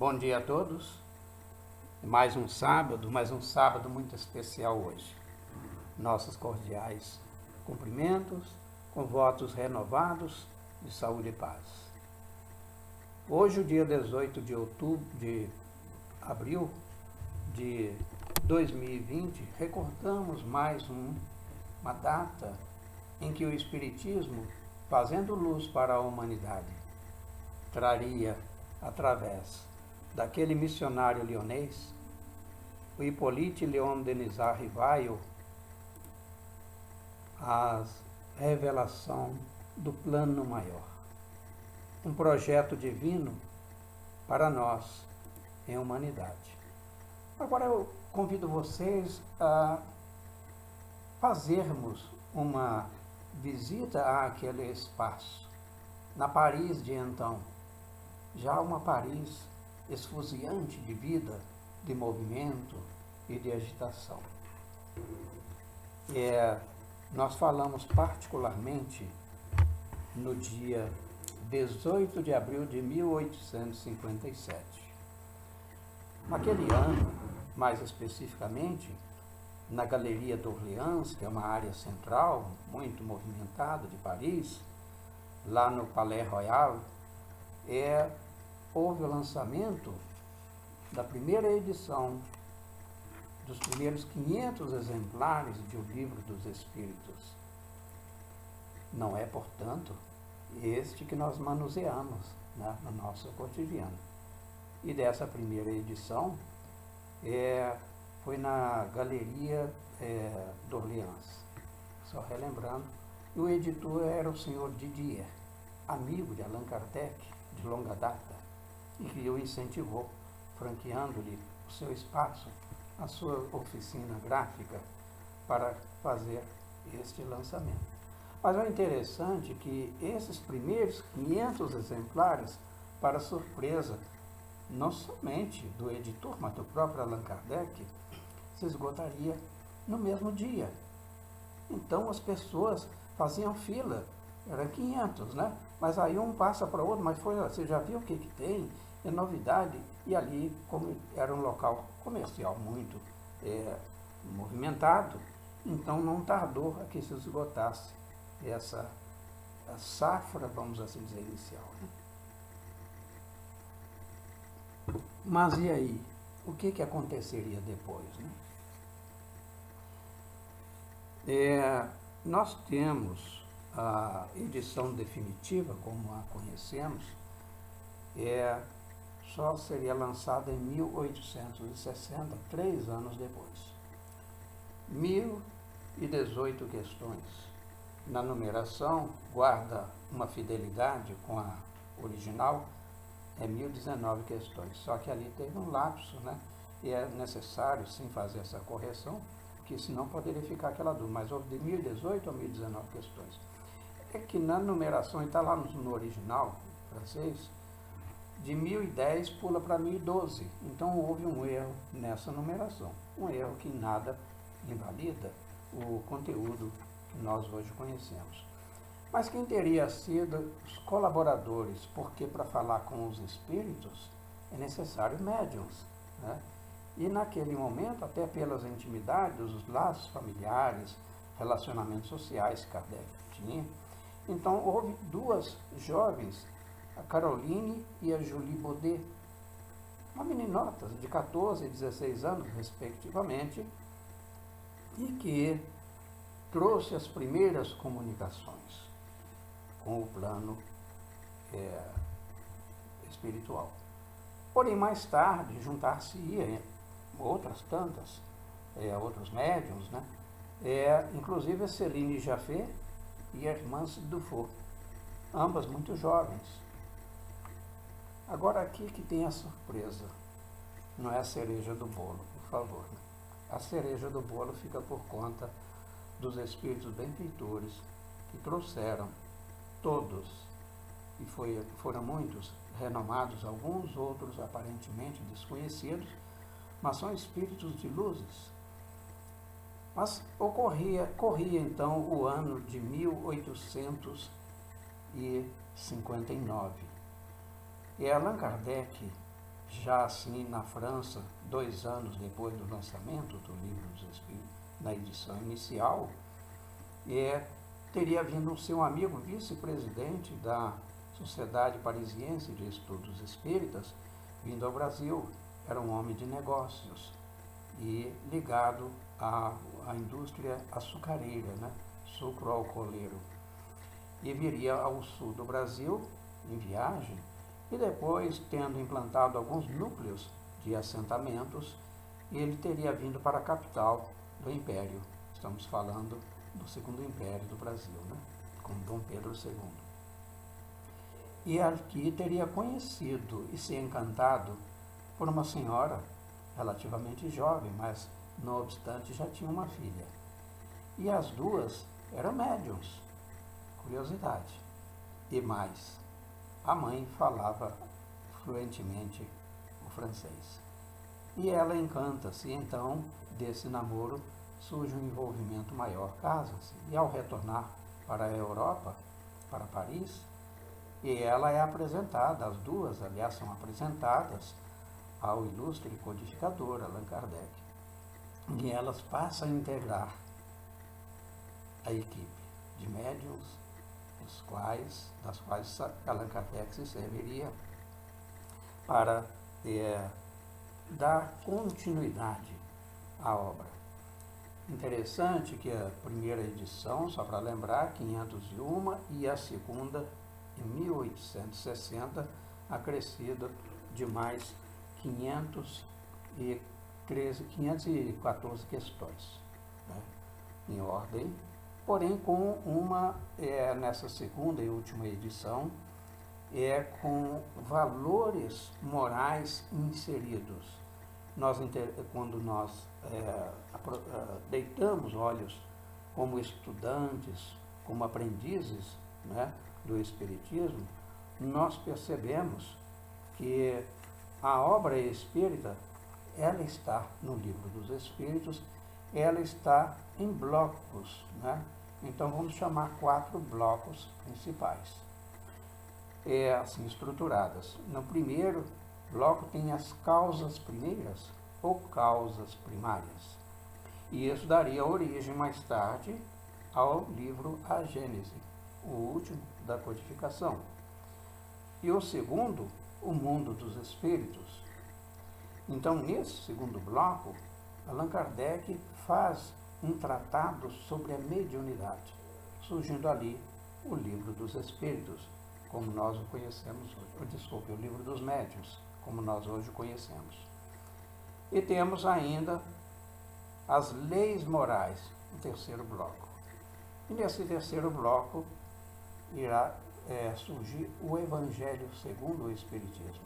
Bom dia a todos. Mais um sábado muito especial hoje. Nossos cordiais cumprimentos, com votos renovados de saúde e paz. Hoje, o dia 18 de abril de 2020, recordamos mais uma data em que o Espiritismo, fazendo luz para a humanidade, traria, através daquele missionário lionês, o Hippolyte Léon Denisard Rivail, a revelação do plano maior. Um projeto divino para nós em humanidade. Agora eu convido vocês a fazermos uma visita àquele espaço, na Paris de então, já uma Paris esfuziante de vida, de movimento e de agitação. Nós falamos particularmente no dia 18 de abril de 1857. Naquele ano, mais especificamente, na Galeria d'Orléans, que é uma área central, muito movimentada de Paris, lá no Palais Royal, houve o lançamento da primeira edição dos primeiros 500 exemplares de O Livro dos Espíritos. Não é, portanto, este que nós manuseamos, né, no nosso cotidiano. E dessa primeira edição foi na Galeria d'Orléans, só relembrando, e o editor era o senhor Didier, amigo de Allan Kardec, de longa data, e que o incentivou, franqueando-lhe o seu espaço, a sua oficina gráfica, para fazer este lançamento. Mas é interessante que esses primeiros 500 exemplares, para surpresa não somente do editor, mas do próprio Allan Kardec, se esgotaria no mesmo dia. Então as pessoas faziam fila, eram 500, né? Mas aí um passa para o outro, mas você já viu o que tem? É novidade. E ali, como era um local comercial muito movimentado, então não tardou a que se esgotasse essa safra, vamos assim dizer, inicial, né? Mas e aí? O que aconteceria depois, né? Nós temos a edição definitiva, como a conhecemos, só seria lançada em 1860, 3 anos depois. 1018 questões. Na numeração, guarda uma fidelidade com a original, 1019 questões. Só que ali teve um lapso, né? E é necessário, sim, fazer essa correção, porque senão poderia ficar aquela dúvida. Mas houve de 1018 a 1019 questões. É que na numeração, e está lá no original francês, de 1010 pula para 1012. Então houve um erro nessa numeração. Um erro que nada invalida o conteúdo que nós hoje conhecemos. Mas quem teria sido os colaboradores? Porque para falar com os espíritos é necessário médiuns, né? E naquele momento, até pelas intimidades, os laços familiares, relacionamentos sociais que Kardec tinha, então houve duas jovens, a Caroline e a Julie Baudet, uma meninotas de 14 e 16 anos, respectivamente, e que trouxe as primeiras comunicações com o plano espiritual. Porém, mais tarde, juntar-se-ia outras tantas, outros médiuns, né? Inclusive a Céline Jaffé e a Hermance Dufour, ambas muito jovens. Agora aqui que tem a surpresa, não é a cereja do bolo, por favor, né? A cereja do bolo fica por conta dos espíritos benfeitores que trouxeram todos, e foram muitos renomados, alguns outros aparentemente desconhecidos, mas são espíritos de luzes. Mas corria então o ano de 1859. E Allan Kardec já assim na França, 2 anos depois do lançamento do Livro dos Espíritos, na edição inicial, teria vindo um seu amigo vice-presidente da Sociedade Parisiense de Estudos Espíritas, vindo ao Brasil. Era um homem de negócios e ligado à indústria açucareira, né? Sucro-alcooleiro. E viria ao sul do Brasil em viagem e depois, tendo implantado alguns núcleos de assentamentos, ele teria vindo para a capital do Império. Estamos falando do Segundo Império do Brasil, né? Com Dom Pedro II. E aqui teria conhecido e se encantado por uma senhora relativamente jovem, mas, não obstante, já tinha uma filha. E as duas eram médiums, curiosidade. E mais, a mãe falava fluentemente o francês. E ela encanta-se, então, desse namoro surge um envolvimento maior, casa-se. E ao retornar para a Europa, para Paris, e ela é apresentada, as duas, aliás, são apresentadas ao ilustre codificador Allan Kardec. E elas passam a integrar a equipe de médiuns, das quais Allan Kardec se serviria para dar continuidade à obra. Interessante que a primeira edição, só para lembrar, 501, e a segunda, em 1860, acrescida de mais 514 questões, né, em ordem, porém com uma, nessa segunda e última edição, com valores morais inseridos. Quando nós deitamos olhos como estudantes, como aprendizes, né, do Espiritismo, nós percebemos que a obra espírita, ela está no Livro dos Espíritos, ela está em blocos, né? Então vamos chamar 4 blocos principais, assim estruturadas. No primeiro bloco tem as causas primeiras ou causas primárias. E isso daria origem mais tarde ao livro A Gênese, o último da codificação. E o segundo, o mundo dos espíritos. Então, nesse segundo bloco, Allan Kardec faz um tratado sobre a mediunidade, surgindo ali o Livro dos Espíritos, como nós o conhecemos hoje. O Livro dos Médiuns, como nós hoje o conhecemos. E temos ainda as leis morais, o terceiro bloco. E nesse terceiro bloco irá surgir o Evangelho segundo o Espiritismo.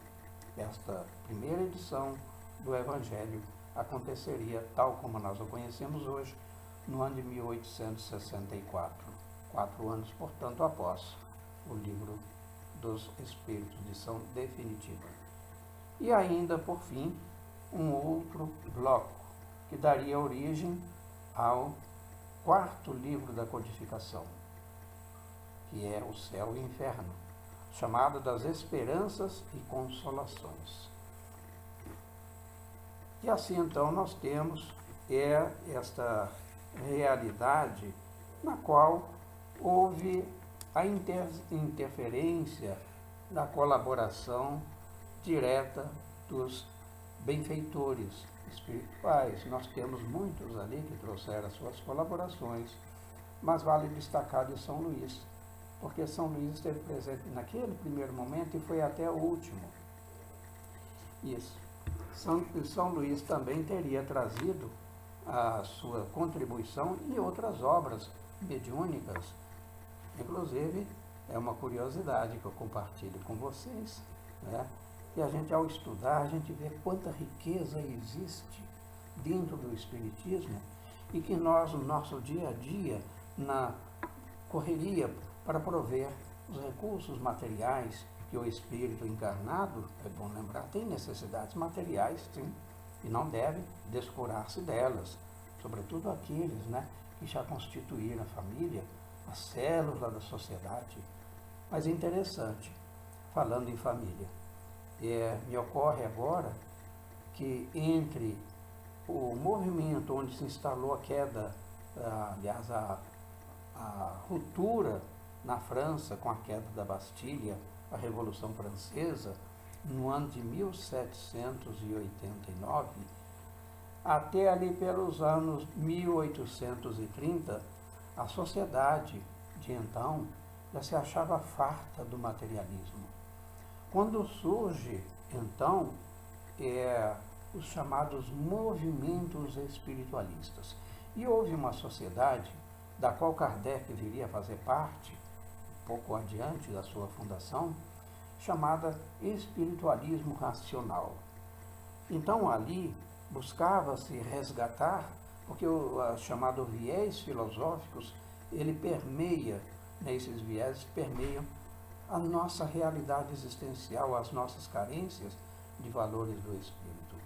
Esta primeira edição do Evangelho aconteceria, tal como nós o conhecemos hoje, no ano de 1864, 4 anos, portanto, após o Livro dos Espíritos, edição definitiva. E ainda, por fim, um outro bloco, que daria origem ao 4º livro da codificação, que é o Céu e o Inferno, chamado das Esperanças e Consolações. E assim, então, nós temos esta realidade na qual houve a interferência da colaboração direta dos benfeitores espirituais. Nós temos muitos ali que trouxeram as suas colaborações, mas vale destacar de São Luís, porque São Luís esteve presente naquele primeiro momento e foi até o último. Isso. São Luís também teria trazido a sua contribuição em outras obras mediúnicas. Inclusive, é uma curiosidade que eu compartilho com vocês, né? E a gente, ao estudar, a gente vê quanta riqueza existe dentro do Espiritismo e que nós, no nosso dia a dia, na correria para prover os recursos materiais que o espírito encarnado, é bom lembrar, tem necessidades materiais, sim, e não deve descurar-se delas, sobretudo aqueles, né, que já constituíram a família, a célula da sociedade. Mas é interessante, falando em família, Me ocorre agora que entre o movimento onde se instalou a queda, aliás, a ruptura na França com a queda da Bastilha, a Revolução Francesa, no ano de 1789, até ali pelos anos 1830, a sociedade de então já se achava farta do materialismo. Quando surge, então, os chamados movimentos espiritualistas. E houve uma sociedade da qual Kardec viria a fazer parte, pouco adiante da sua fundação, chamada espiritualismo racional. Então ali buscava-se resgatar, porque o chamado viés filosóficos, ele permeia, esses viés permeiam a nossa realidade existencial, as nossas carências de valores do espírito.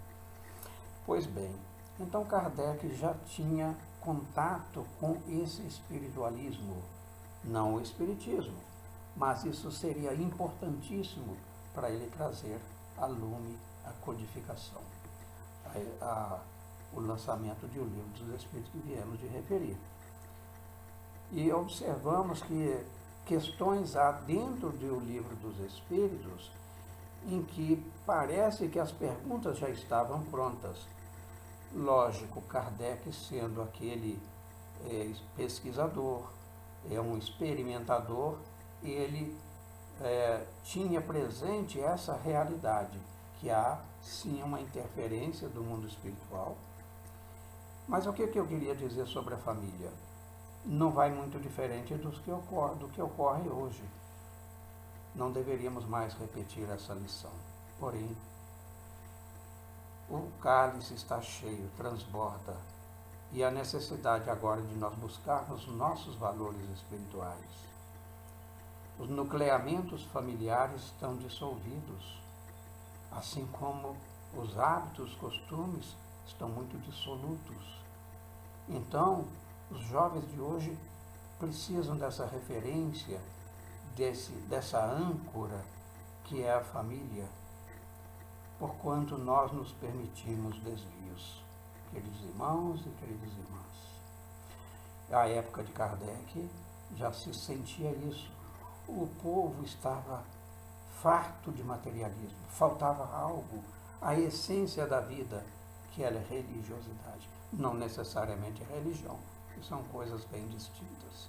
Pois bem, então Kardec já tinha contato com esse espiritualismo, não o espiritismo, mas isso seria importantíssimo para ele trazer a lume a codificação, o lançamento de O Livro dos Espíritos que viemos de referir. E observamos que questões há dentro do Livro dos Espíritos em que parece que as perguntas já estavam prontas. Lógico, Kardec sendo aquele pesquisador, um experimentador, ele tinha presente essa realidade, que há sim uma interferência do mundo espiritual. Mas o que eu queria dizer sobre a família? Não vai muito diferente do que ocorre hoje. Não deveríamos mais repetir essa lição. Porém, o cálice está cheio, transborda, e a necessidade agora de nós buscarmos nossos valores espirituais. Os nucleamentos familiares estão dissolvidos, assim como os hábitos, costumes estão muito dissolutos. Então, os jovens de hoje precisam dessa referência, dessa âncora que é a família, porquanto nós nos permitimos desvios, queridos irmãos e queridas irmãs. À época de Kardec já se sentia isso. O povo estava farto de materialismo, faltava algo, a essência da vida, que é a religiosidade. Não necessariamente a religião, que são coisas bem distintas.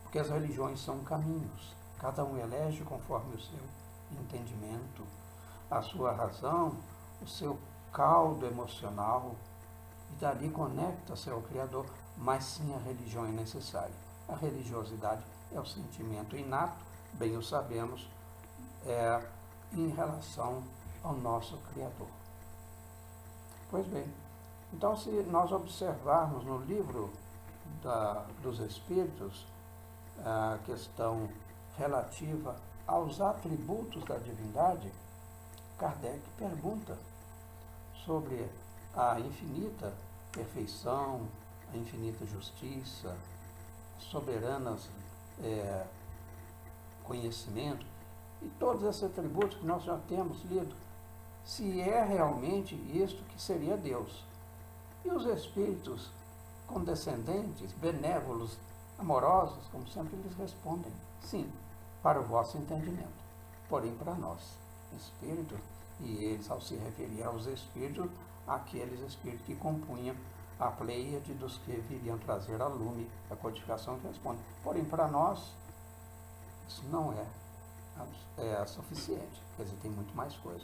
Porque as religiões são caminhos, cada um elege conforme o seu entendimento, a sua razão, o seu caldo emocional, e dali conecta-se ao Criador, mas sim a religião é necessária. A religiosidade é o sentimento inato, bem o sabemos, em relação ao nosso Criador. Pois bem, então se nós observarmos no livro dos Espíritos, a questão relativa aos atributos da divindade, Kardec pergunta sobre a infinita perfeição, a infinita justiça, soberanas conhecimento, e todos esses atributos que nós já temos lido, se é realmente isto que seria Deus. E os espíritos condescendentes, benévolos, amorosos, como sempre eles respondem, sim, para o vosso entendimento, porém para nós, espírito, e eles ao se referir aos espíritos, aqueles espíritos que compunham a pleiade dos que viriam trazer a lume, a codificação que responde. Porém, para nós, isso não é suficiente, quer dizer, tem muito mais coisa.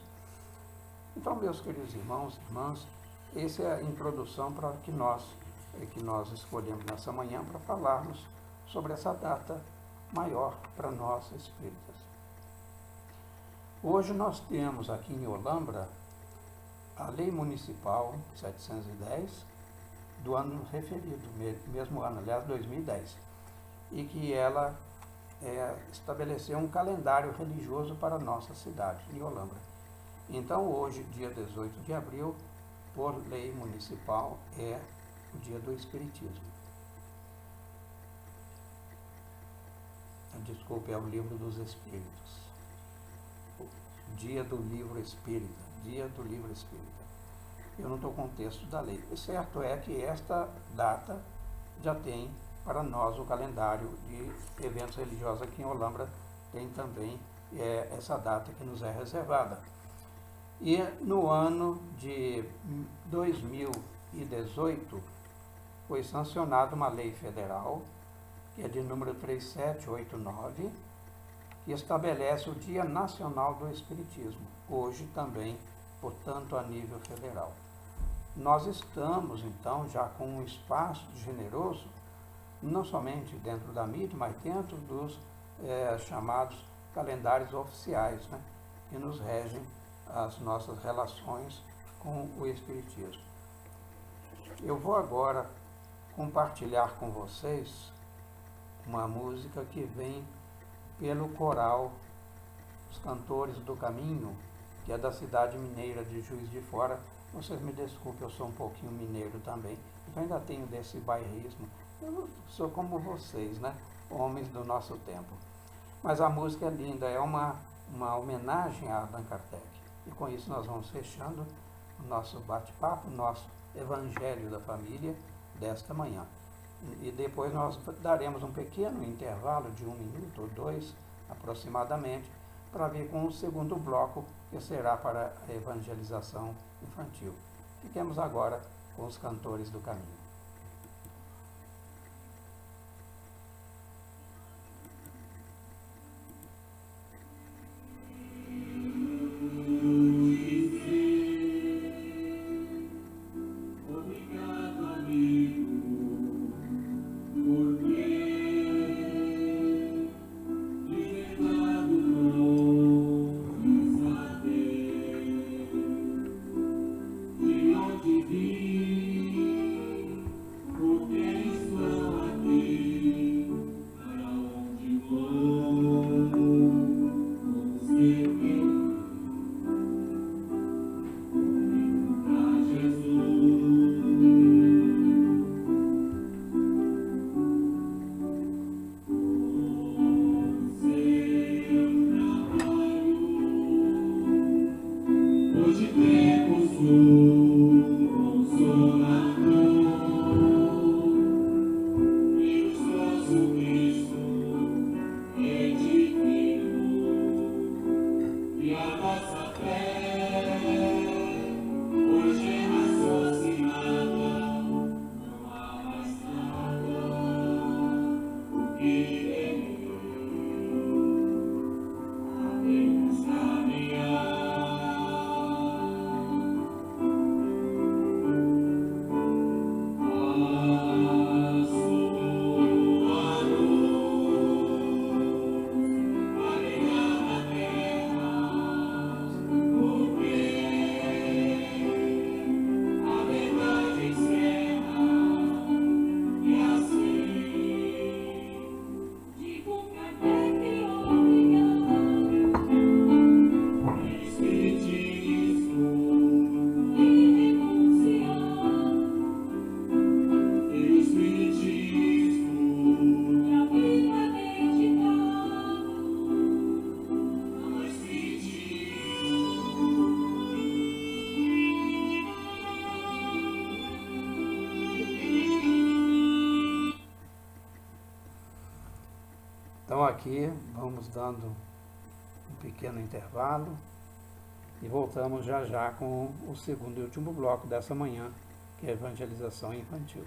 Então, meus queridos irmãos e irmãs, essa é a introdução para que nós escolhemos nessa manhã para falarmos sobre essa data maior para nós espíritas. Hoje nós temos aqui em Olambra a Lei Municipal 710 do ano referido, mesmo ano, aliás, 2010, e que ela estabeleceu um calendário religioso para a nossa cidade, em Olambra. Então, hoje, dia 18 de abril, por lei municipal, é o dia do Espiritismo. Desculpe, é o Livro dos Espíritos. Dia do Livro Espírita, Dia do Livro Espírita. Eu não estou com o texto da lei. O certo é que esta data já tem para nós o calendário de eventos religiosos aqui em Olambra, tem também essa data que nos é reservada. E no ano de 2018 foi sancionada uma lei federal, que é de número 3789, que estabelece o Dia Nacional do Espiritismo, hoje também, portanto, a nível federal. Nós estamos, então, já com um espaço generoso, não somente dentro da mídia, mas dentro dos chamados calendários oficiais, né, que nos regem as nossas relações com o Espiritismo. Eu vou agora compartilhar com vocês uma música que vem pelo coral Os Cantores do Caminho, que é da cidade mineira de Juiz de Fora. Vocês me desculpem, eu sou um pouquinho mineiro também, eu ainda tenho desse bairrismo. Eu sou como vocês, né? Homens do nosso tempo. Mas a música é linda, é uma homenagem a Allan Kardec. E com isso nós vamos fechando o nosso bate-papo, o nosso Evangelho da Família desta manhã. E depois nós daremos um pequeno intervalo de 1 minuto ou 2, aproximadamente, para vir com o segundo bloco, que será para a evangelização infantil. Fiquemos agora com os Cantores do Caminho. Então aqui vamos dando um pequeno intervalo e voltamos já já com o segundo e último bloco dessa manhã, que é a evangelização infantil.